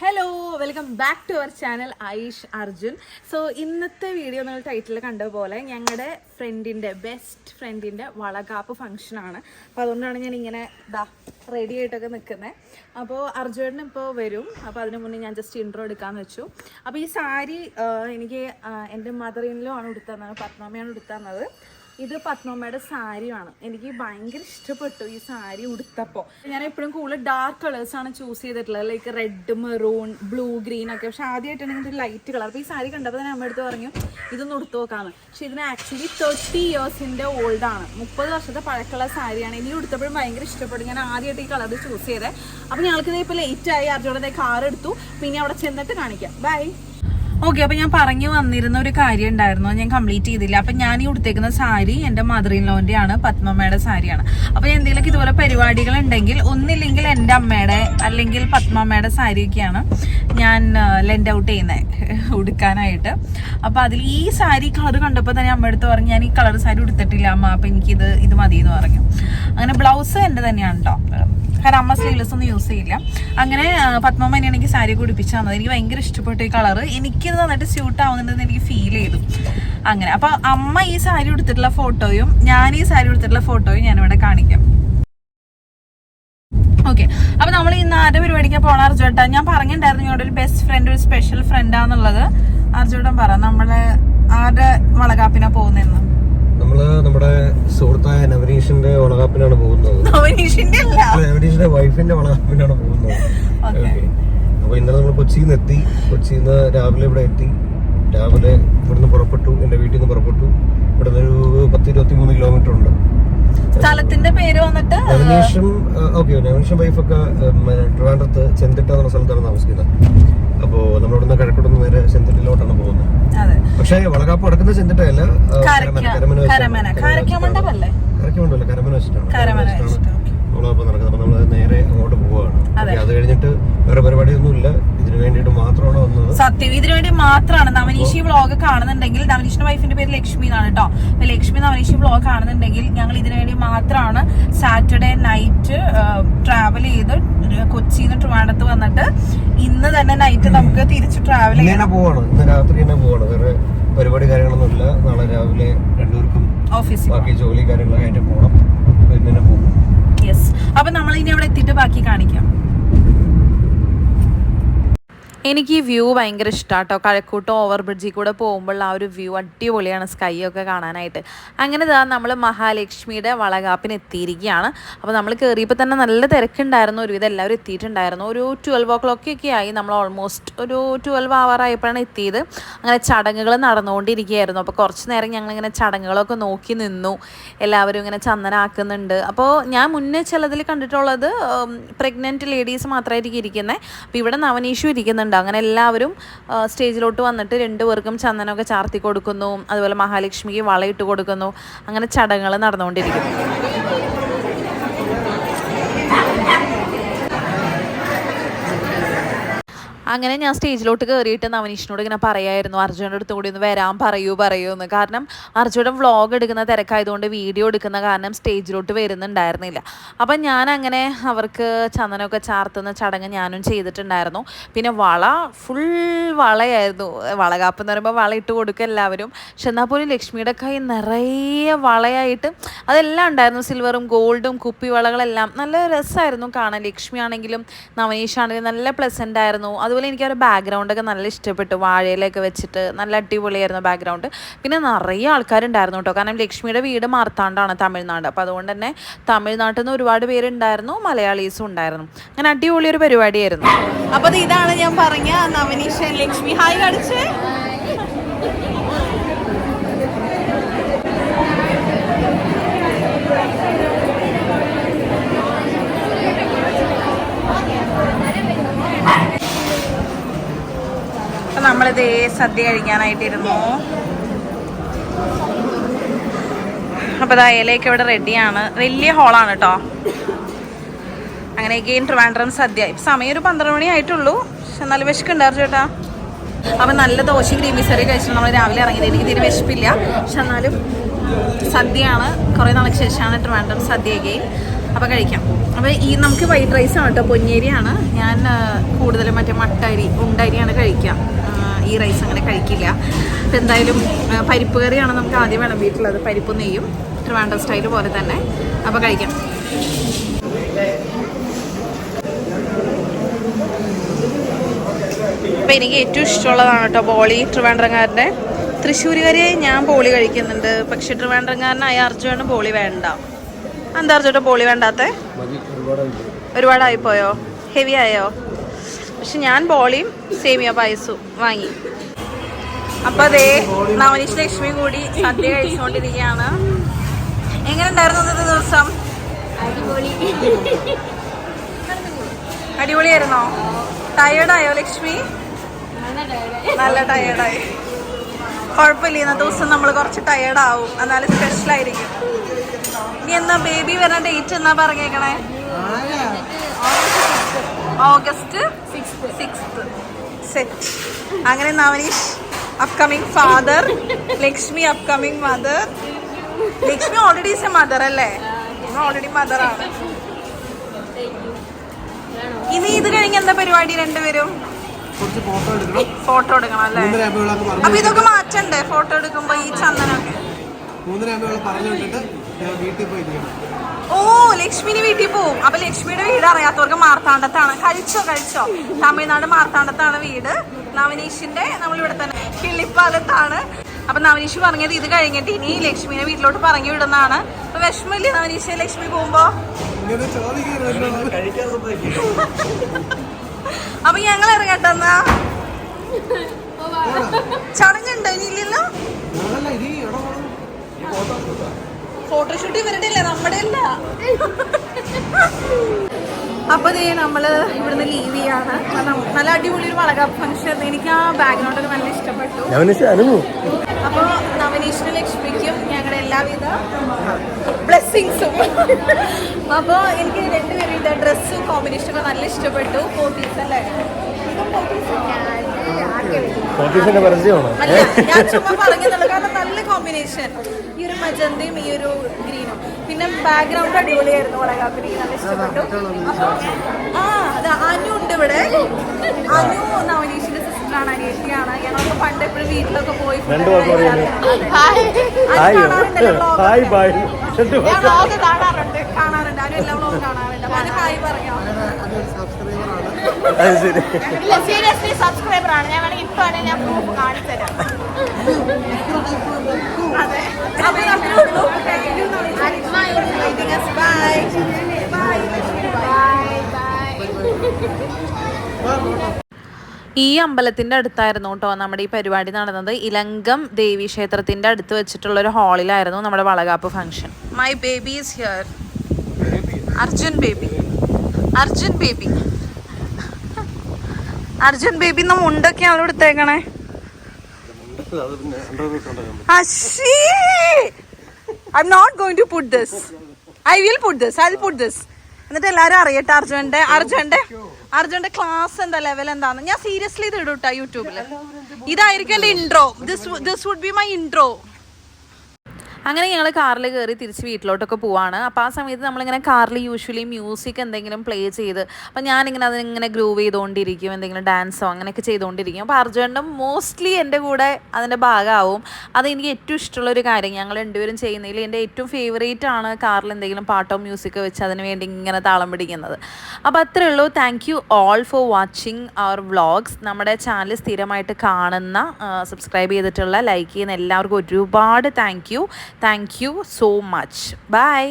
Hello welcome back to our channel Ayish Arjun. So ഇന്നത്തെ video നിങ്ങൾ title കണ്ട പോലെ ഞങ്ങളുടെ ബെസ്റ്റ് ഫ്രണ്ടിൻ്റെ വളകാപ്പ് ഫംഗ്ഷനാണ്. അപ്പോൾ അതുകൊണ്ടാണ് ഞാൻ ഇങ്ങനെ റെഡി ആയിട്ടൊക്കെ നിൽക്കുന്നത്. അപ്പോൾ അർജുനും ഇപ്പോൾ വരും. അപ്പോൾ അതിന് മുന്നേ ഞാൻ ജസ്റ്റ് ഇൻട്രോ എടുക്കാമെന്ന് വെച്ചു. അപ്പോൾ ഈ സാരി എനിക്ക് എൻ്റെ മദർ ഇൻ ലോ ആണ് ഉടുത്തന്നത്, പത്മമ്മയാണ് ഉടുത്തന്നത്. ഇത് പത്മമ്മയുടെ സാരിയാണ്. എനിക്ക് ഭയങ്കര ഇഷ്ടപ്പെട്ടു ഈ സാരി ഉടുത്തപ്പോൾ. ഞാൻ എപ്പോഴും കൂടുതൽ ഡാർക്ക് കളേഴ്സാണ് ചൂസ് ചെയ്തിട്ടുള്ളത്, like red, maroon, blue, green ഒക്കെ. പക്ഷെ ആദ്യമായിട്ടാണ് ഒരു ലൈറ്റ് കളർ. അപ്പോൾ ഈ സാരി കണ്ടപ്പോൾ തന്നെ അമ്മ എടുത്ത് പറഞ്ഞു ഇതൊന്ന് ഉടുത്തു നോക്കാമെന്ന്. പക്ഷെ ഇതിന് ആക്ച്വലി 30 ഇയേഴ്സിൻ്റെ ഓൾഡാണ്, 30 വർഷത്തെ പഴക്കമുള്ള സാരിയാണ്. ഇനി ഉടുത്തപ്പോഴും ഭയങ്കര ഇഷ്ടപ്പെട്ടു. ഞാൻ ആദ്യമായിട്ട് ഈ കളർ ചൂസ് ചെയ്തത്. അപ്പോൾ ഞങ്ങൾക്കിത് ഇപ്പോൾ ലേറ്റായി. അർജുനൻ്റെ കാർ എടുത്തു. പിന്നെ അവിടെ ചെന്നിട്ട് കാണിക്കാം. ബൈ. ഓക്കെ, അപ്പൊ ഞാൻ പറഞ്ഞു വന്നിരുന്ന ഒരു കാര്യം ഉണ്ടായിരുന്നു, ഞാൻ കംപ്ലീറ്റ് ചെയ്തില്ല. അപ്പൊ ഞാൻ ഈ ഉടുത്തേക്കുന്ന സാരി എന്റെ മദർ ഇൻ ലോന്റെ ആണ്, പത്മമ്മയുടെ സാരിയാണ്. അപ്പൊ എന്തെങ്കിലുമൊക്കെ ഇതുപോലെ പരിപാടികൾ ഉണ്ടെങ്കിൽ ഒന്നില്ലെങ്കിൽ എന്റെ അമ്മയുടെ അല്ലെങ്കിൽ പത്മമ്മയുടെ സാരിയൊക്കെയാണ് ഞാൻ ലെൻഡ് ഔട്ട് ചെയ്യുന്നത് ഉടുക്കാനായിട്ട്. അപ്പൊ അതിൽ ഈ സാരി കളർ കണ്ടപ്പോൾ തന്നെ അമ്മ എടുത്ത് പറഞ്ഞു ഞാൻ ഈ കളർ സാരി ഉടുത്തിട്ടില്ല അമ്മ, അപ്പൊ എനിക്കിത് മതി എന്ന് പറഞ്ഞു. അങ്ങനെ ബ്ലൗസ് എന്റെ തന്നെയാണ് കേട്ടോ, കാരണം അമ്മ സ്ലീവ്ലെസ് ഒന്നും യൂസ് ചെയ്യില്ല. അങ്ങനെ പത്മമ്മ തന്നെയാണ് എനിക്ക് സാരി കുടിപ്പിച്ചു തന്നത്. എനിക്ക് ഭയങ്കര ഇഷ്ടപ്പെട്ടു ഈ കളർ. എനിക്കിത് നന്നായിട്ട് സ്യൂട്ട് ആവുന്നുണ്ടെന്ന് എനിക്ക് ഫീൽ ചെയ്തു. അങ്ങനെ അപ്പൊ അമ്മ ഈ സാരി ഉടുത്തിട്ടുള്ള ഫോട്ടോയും ഞാൻ ഈ സാരി ഉടുത്തിട്ടുള്ള ഫോട്ടോയും ഞാനിവിടെ കാണിക്കാം. ഓക്കെ, അപ്പൊ നമ്മൾ ഇന്ന് ആരുടെ പരിപാടിക്കാൻ പോണ അർജുട്ടാ? ഞാൻ പറഞ്ഞിട്ടുണ്ടായിരുന്നു ഞങ്ങളുടെ ഒരു ബെസ്റ്റ് ഫ്രണ്ട്, ഒരു സ്പെഷ്യൽ ഫ്രണ്ടാന്നുള്ളത്. അർജുട്ടൻ പറ, നമ്മള് ആരുടെ വളകാപ്പിനാ പോകുന്നെന്ന്? നമ്മള് നമ്മുടെ സുഹൃത്തായ നവനീഷിന്റെ വളകാപ്പിനാണ് പോകുന്നത്. നവനീഷിന്റെ വൈഫിന്റെ വളകാപ്പിനാണ് പോകുന്നത്. അപ്പൊ ഇന്നലെ നമ്മൾ കൊച്ചിയിൽ നിന്ന് രാവിലെ ഇവിടെ എത്തി. രാവിലെ ഇവിടുന്ന് പുറപ്പെട്ടു, എന്റെ വീട്ടിൽ നിന്ന് പുറപ്പെട്ടു. ഇവിടെ ഒരു 10-23 കിലോമീറ്റർ ഉണ്ട്. സ്ഥലത്തിന്റെ പേര് വന്നിട്ട് നവനീഷും വൈഫൊക്കെ ട്രിവാൻഡ്രത്ത് ചെന്തിട്ട എന്ന സ്ഥലത്താണ് താമസിക്കുന്നത്. അപ്പൊ നമ്മളിവിടുന്ന് കിഴക്കോട്ടൊന്ന് നേരെ ചെന്തിട്ടിലോട്ടാണ് പോകുന്നത്. പക്ഷേ വളകാപ്പ് നടക്കുന്ന ചെന്തിട്ടല്ല, കരമന വെച്ചിട്ടാണ് വളകാപ്പ് നടക്കുന്നത്. അപ്പൊ നമ്മള് നേരെ അങ്ങോട്ട് പോവാണ്. അത് കഴിഞ്ഞിട്ട് വേറെ പരിപാടിയൊന്നും ഇല്ല, ഇതിനു വേണ്ടിയിട്ട് മാത്രമാണ് വന്നത്. സത്യം, ഇതിനു വേണ്ടി മാത്രമാണ്. നവനീഷി വ്ളോഗ് കാണുന്നുണ്ടെങ്കിൽ, നവനീഷിന്റെ വൈഫിന്റെ പേര് ലക്ഷ്മി എന്നാണ് കേട്ടോ. ലക്ഷ്മി നവനീഷി വ്ളോഗ് കാണുന്നുണ്ടെങ്കിൽ ഞങ്ങൾ ഇതിനു വേണ്ടി മാത്രമാണ് സാറ്റർഡേ നൈറ്റ് ട്രാവൽ ചെയ്ത് കൊച്ചിയിൽ നിന്ന് ട്രിവാൻഡ്രത്ത് വന്നിട്ട് ഇന്ന് തന്നെ നൈറ്റ് നമുക്ക് തിരിച്ച് ട്രാവൽ ചെയ്യാൻ പോവാണ്. ഇന്ന് രാത്രി തന്നെ പോവാണ്. വേറെ പരിപാടി കാര്യങ്ങളൊന്നും ഇല്ല. നാളെ രാവിലെ രണ്ടുപേർക്കും ഓഫീസിൽ ബാക്കി ജോലി കാര്യങ്ങളൊക്കെ ആയിട്ട് പോകണം. ഇന്ന് പോകും. യെസ്, അപ്പൊ നമ്മൾ ഇനി അവിടെ എത്തിയിട്ട് ബാക്കി കാണിക്കാം. എനിക്ക് ഈ വ്യൂ ഭയങ്കര ഇഷ്ടമാണ് കേട്ടോ. കഴക്കൂട്ടം ഓവർ ബ്രിഡ്ജിൽ കൂടെ പോകുമ്പോൾ ആ ഒരു വ്യൂ അടിപൊളിയാണ്, സ്കൈ ഒക്കെ കാണാനായിട്ട്. അങ്ങനെ നമ്മൾ മഹാലക്ഷ്മിയുടെ വളകാപ്പിന് എത്തിയിരിക്കുകയാണ്. അപ്പോൾ നമ്മൾ കയറിയപ്പോൾ തന്നെ നല്ല തിരക്കുണ്ടായിരുന്നു. ഒരുവിധം എല്ലാവരും എത്തിയിട്ടുണ്ടായിരുന്നു. ഒരു 12 o'clock ഒക്കെ ആയി. നമ്മൾ ഓൾമോസ്റ്റ് ഒരു 12 hour ആയപ്പോഴാണ് എത്തിയത്. അങ്ങനെ ചടങ്ങുകൾ നടന്നുകൊണ്ടിരിക്കുകയായിരുന്നു. അപ്പോൾ കുറച്ച് നേരം ഞങ്ങളിങ്ങനെ ചടങ്ങുകളൊക്കെ നോക്കി നിന്നു. എല്ലാവരും ഇങ്ങനെ ചന്ദനാക്കുന്നുണ്ട്. അപ്പോൾ ഞാൻ മുന്നേ ചിലതിൽ കണ്ടിട്ടുള്ളത് പ്രഗ്നൻറ്റ് ലേഡീസ് മാത്രമായിരിക്കും ഇരിക്കുന്നത്. അപ്പോൾ ഇവിടെ നവനീഷും ഇരിക്കുന്നുണ്ട്. അങ്ങനെ എല്ലാവരും സ്റ്റേജിലോട്ട് വന്നിട്ട് 2 പേർക്കും ചന്ദനമൊക്കെ ചാർത്തി കൊടുക്കുന്നു. അതുപോലെ മഹാലക്ഷ്മിക്ക് വളയിട്ട് കൊടുക്കുന്നു. അങ്ങനെ ചടങ്ങുകൾ നടന്നുകൊണ്ടിരിക്കുന്നു. അങ്ങനെ ഞാൻ സ്റ്റേജിലോട്ട് കയറിയിട്ട് നവനീഷിനോട് ഇങ്ങനെ പറയായിരുന്നു അർജുൻ്റെ അടുത്ത് കൂടി ഒന്ന് വരാൻ പറയൂ എന്ന്. കാരണം അർജുനൻ വ്ളോഗ് എടുക്കുന്ന തിരക്കായതുകൊണ്ട് വീഡിയോ എടുക്കുന്ന കാരണം സ്റ്റേജിലോട്ട് വരുന്നുണ്ടായിരുന്നില്ല. അപ്പം ഞാൻ അങ്ങനെ അവർക്ക് ചന്ദനമൊക്കെ ചാർത്തുന്ന ചടങ്ങ് ഞാനും ചെയ്തിട്ടുണ്ടായിരുന്നു. പിന്നെ ഫുൾ വളയായിരുന്നു. വളകാപ്പ് എന്ന് പറയുമ്പോൾ വള ഇട്ട് കൊടുക്കുക എല്ലാവരും. പക്ഷെ എന്നാൽ പോലും ലക്ഷ്മിയുടെ കൈ നിറയെ വളയായിട്ട് അതെല്ലാം ഉണ്ടായിരുന്നു. സിൽവറും ഗോൾഡും കുപ്പിവളകളെല്ലാം നല്ല രസമായിരുന്നു കാണാൻ. ലക്ഷ്മി ആണെങ്കിലും നവനീഷാണെങ്കിലും നല്ല പ്ലസൻ്റ് ആയിരുന്നു. അതുപോലെ എനിക്ക് ആ ഒരു ബാക്ക്ഗ്രൗണ്ടൊക്കെ നല്ല ഇഷ്ടപ്പെട്ടു. വാഴയിലൊക്കെ വെച്ചിട്ട് നല്ല അടിപൊളിയായിരുന്നു ബാക്ക്ഗ്രൗണ്ട്. പിന്നെ നിറയെ ആൾക്കാരുണ്ടായിരുന്നു കേട്ടോ. കാരണം ലക്ഷ്മിയുടെ വീട് മാർത്താണ്ടാണ്, തമിഴ്നാട്. അപ്പോൾ അതുകൊണ്ട് തന്നെ തമിഴ്നാട്ടിൽ നിന്ന് ഒരുപാട് പേരുണ്ടായിരുന്നു, മലയാളീസും ഉണ്ടായിരുന്നു. അങ്ങനെ അടിപൊളി ഒരു പരിപാടിയായിരുന്നു. അപ്പോൾ ഇതാണ് ഞാൻ പറഞ്ഞ നവനീഷ ലക്ഷ്മി. ഹായ് കാണിച്ചേ. നമ്മളിത് സദ്യ കഴിക്കാനായിട്ടിരുന്നു. അപ്പോൾ ഇലയൊക്കെ ഇവിടെ റെഡിയാണ്. വലിയ ഹോളാണ് കേട്ടോ. അങ്ങനെ ട്രിവാൻഡ്രം സദ്യ. ഇപ്പം സമയം ഒരു 12 മണി ആയിട്ടുള്ളൂ. പക്ഷെ എന്നാലും വിശക്കുണ്ടായിരുന്നു ചേട്ടാ. അപ്പം നല്ല ദോശയും ഗ്രീമിസറി കഴിച്ചിട്ട് നമ്മൾ രാവിലെ ഇറങ്ങിയത്. എനിക്ക് തീരെ വിശപ്പില്ല. പക്ഷെ എന്നാലും സദ്യയാണ്. കുറേ നാൾക്ക് ശേഷമാണ് ട്രിവാൻഡ്രം സദ്യ. അപ്പോൾ കഴിക്കാം. അപ്പോൾ ഈ നമുക്ക് വൈറ്റ് റൈസ് ആണ് കേട്ടോ, പൊന്നിയരിയാണ്. ഞാൻ കൂടുതലും മറ്റേ മട്ടരി ഉണ്ടരിയാണ് കഴിക്കുക. ഈ റൈസ് അങ്ങനെ കഴിക്കില്ല. അപ്പോൾ എന്തായാലും പരിപ്പ് കറിയാണ് നമുക്ക് ആദ്യം വിളമ്പിയിട്ടുള്ളത്, പരിപ്പും നെയ്യും, ട്രിവാൻഡ്രം സ്റ്റൈൽ പോലെ തന്നെ. അപ്പോൾ കഴിക്കാം. അപ്പോൾ എനിക്ക് ഏറ്റവും ഇഷ്ടമുള്ളതാണ് കേട്ടോ ബോളി, ട്രിവാൻഡ്രംകാരൻ്റെ. തൃശ്ശൂരുകാരിയായി ഞാൻ ബോളി കഴിക്കുന്നുണ്ട്, പക്ഷെ ട്രിവാൻഡ്രംകാരനായ അർജുനാണ് ബോളി വേണ്ട. എന്താ അർജുൻ്റെ ബോളി വേണ്ടാത്ത? ഒരുപാടായിപ്പോയോ? ഹെവി ആയോ? പക്ഷെ ഞാൻ ബോളിയും സേമിയ പായസവും വാങ്ങി. അപ്പം അതേ നവനീഷ് ലക്ഷ്മി കൂടി സദ്യ കഴിച്ചുകൊണ്ടിരിക്കുകയാണ്. എങ്ങനെ ഉണ്ടായിരുന്നു ഇന്നത്തെ ദിവസം? അടിപൊളിയായിരുന്നോ? ടയേർഡായോ ലക്ഷ്മി? നല്ല ടയേർഡായി. കുഴപ്പമില്ല, ഇന്നത്തെ ദിവസം നമ്മൾ കുറച്ച് ടയേർഡാവും, എന്നാലും സ്പെഷ്യലായിരിക്കും. ഇനി എന്നാ ബേബി വരുന്ന ഡേറ്റ് എന്നാ പറഞ്ഞേക്കണേ? August 6th. സെറ്റ്. അങ്ങനെ Navaneesh upcoming father, Lakshmi upcoming mother. Lakshmi already is a mother അല്ലേ? ഓൾറെഡി മദറാണ്. ഇനി ഇത് കഴിഞ്ഞ് എന്താ പരിപാടി? രണ്ടുപേരും ഫോട്ടോ എടുക്കണം അല്ലേ? അപ്പൊ ഇതൊക്കെ മാറ്റണ്ടേ ഫോട്ടോ എടുക്കുമ്പോ? ഈ ചന്ദനൊക്കെ ഓ ലക്ഷ്മിന് വീട്ടിൽ പോവും. അപ്പൊ ലക്ഷ്മിയുടെ വീട് അറിയാത്തവർക്ക് മാർത്താണ്ഡത്താണ്. കഴിച്ചോ തമിഴ്നാട് മാർത്താണ്ഡത്താണ് വീട്. നവനീഷിന്റെ നമ്മളിവിടെ തന്നെ കിള്ളിപ്പാലത്താണ്. അപ്പൊ നവനീഷ് പറഞ്ഞത് ഇത് കഴിഞ്ഞിട്ട് ഇനി ലക്ഷ്മിനെ വീട്ടിലോട്ട് പറഞ്ഞു വിടുന്നതാണ്. അപ്പൊ വിഷമില്ലേ നവനീഷ് ലക്ഷ്മി പോകുമ്പോ? അപ്പൊ ഞങ്ങൾ ഇറങ്ങട്ടെന്നാ. ചടങ്ങുണ്ടോ ഇനിയില്ലല്ലോ? ഫോട്ടോഷൂട്ട് ഇവരുടെ അല്ലേ, നമ്മുടെ അല്ല. അപ്പൊ നമ്മള് ഇവിടുന്ന് ലീവ് ചെയ്യാണ്. നല്ല അടിപൊളി ഒരു വളകാപ്പ് ഫംഗ്ഷൻ. എനിക്ക് ആ ബാക്ക്ഗ്രൗണ്ട് ഒക്കെ നല്ല ഇഷ്ടപ്പെട്ടു. അപ്പൊ നവനീഷിനും ലക്ഷ്മിക്കും ഞങ്ങളുടെ എല്ലാവിധ ബ്ലെസ്സിങ്സും. അപ്പൊ എനിക്ക് രണ്ടുപേരുടെ ഡ്രസ്സും കോമ്പിനേഷനൊക്കെ നല്ല ഇഷ്ടപ്പെട്ടു. പോത്തീസ് അല്ലേ? അല്ല ഞാൻ ചുമ്മാ പറഞ്ഞതുള്ളൂ, കാരണം നല്ല കോമ്പിനേഷൻ. ഈ ഒരു മജന്തയും ഈ ഒരു ഗ്രീനും. പിന്നെ ബാക്ക്ഗ്രൗണ്ട് അടിപൊളിയായിരുന്നു വളകാപ്പിന്, നല്ല ഇഷ്ടപ്പെട്ടു. അപ്പൊ അനു ഉണ്ട് ഇവിടെ. അനു നവനീഷിന്റെ സിസ്റ്ററാണ്, അനിയത്തിയാണ്. ഞങ്ങളൊക്കെ പണ്ട് എപ്പോഴും വീട്ടിലൊക്കെ പോയി കാണാറുണ്ടല്ലോ. കാണാറുണ്ട് അനു എല്ലാ വ്ളോഗും കാണാറുണ്ട്. അപ്പൊ അനു ഹായ് പറയാം. സീരിയസ്ലി സബ്സ്ക്രൈബർ ആണ്. ഞാൻ വേണമെങ്കിൽ ഇപ്പൊ ഞാൻ പ്രൂഫ് കാണിച്ചു തരാം. അതെ. ഈ അമ്പലത്തിൻ്റെ അടുത്തായിരുന്നു കേട്ടോ നമ്മുടെ ഈ പരിപാടി നടന്നത്. ഇലങ്കം ദേവി ക്ഷേത്രത്തിൻ്റെ അടുത്ത് വെച്ചിട്ടുള്ളൊരു ഹാളിലായിരുന്നു നമ്മുടെ Valakappu function. My baby is here. Arjun baby എന്ന മുണ്ടൊക്കെയാണ് എടുത്തേക്കണേ. I'm not going to put this. I will put this. I'll put this. എന്നിട്ട് എല്ലാരും അറിയട്ടെ അർജുന്റെ ക്ലാസ് എന്താ, ലെവൽ എന്താന്ന്. ഞാൻ സീരിയസ്ലി ഇത് ഇടൂട്ടാ യൂട്യൂബില്. ഇതായിരിക്കും എന്റെ intro. This would be my intro. അങ്ങനെ ഞങ്ങൾ കാറിൽ കയറി തിരിച്ച് വീട്ടിലോട്ടൊക്കെ പോവാണ്. അപ്പോൾ ആ സമയത്ത് നമ്മളിങ്ങനെ കാറിൽ യൂഷ്വലി മ്യൂസിക് എന്തെങ്കിലും പ്ലേ ചെയ്ത്, അപ്പം ഞാനിങ്ങനെ അതിങ്ങനെ ഗ്രൂവ് ചെയ്തുകൊണ്ടിരിക്കും, എന്തെങ്കിലും ഡാൻസോ അങ്ങനെയൊക്കെ ചെയ്തുകൊണ്ടിരിക്കും. അപ്പോൾ അർജുനും മോസ്റ്റ്ലി എൻ്റെ കൂടെ അതിൻ്റെ ഭാഗമാവും. അതെനിക്ക് ഏറ്റവും ഇഷ്ടമുള്ളൊരു കാര്യം. ഞങ്ങൾ രണ്ടുപേരും ചെയ്യുന്നതിൽ എൻ്റെ ഏറ്റവും ഫേവറേറ്റ് ആണ് കാറിൽ എന്തെങ്കിലും പാട്ടോ മ്യൂസിക്കോ വെച്ച് അതിന് വേണ്ടി ഇങ്ങനെ താളം പിടിക്കുന്നത്. അപ്പോൾ അത്രയേ ഉള്ളൂ. Thank you all for watching our vlogs. നമ്മുടെ ചാനൽ സ്ഥിരമായിട്ട് കാണുന്ന, സബ്സ്ക്രൈബ് ചെയ്തിട്ടുള്ള, ലൈക്ക് ചെയ്യുന്ന എല്ലാവർക്കും ഒരുപാട് thank you so much. Bye.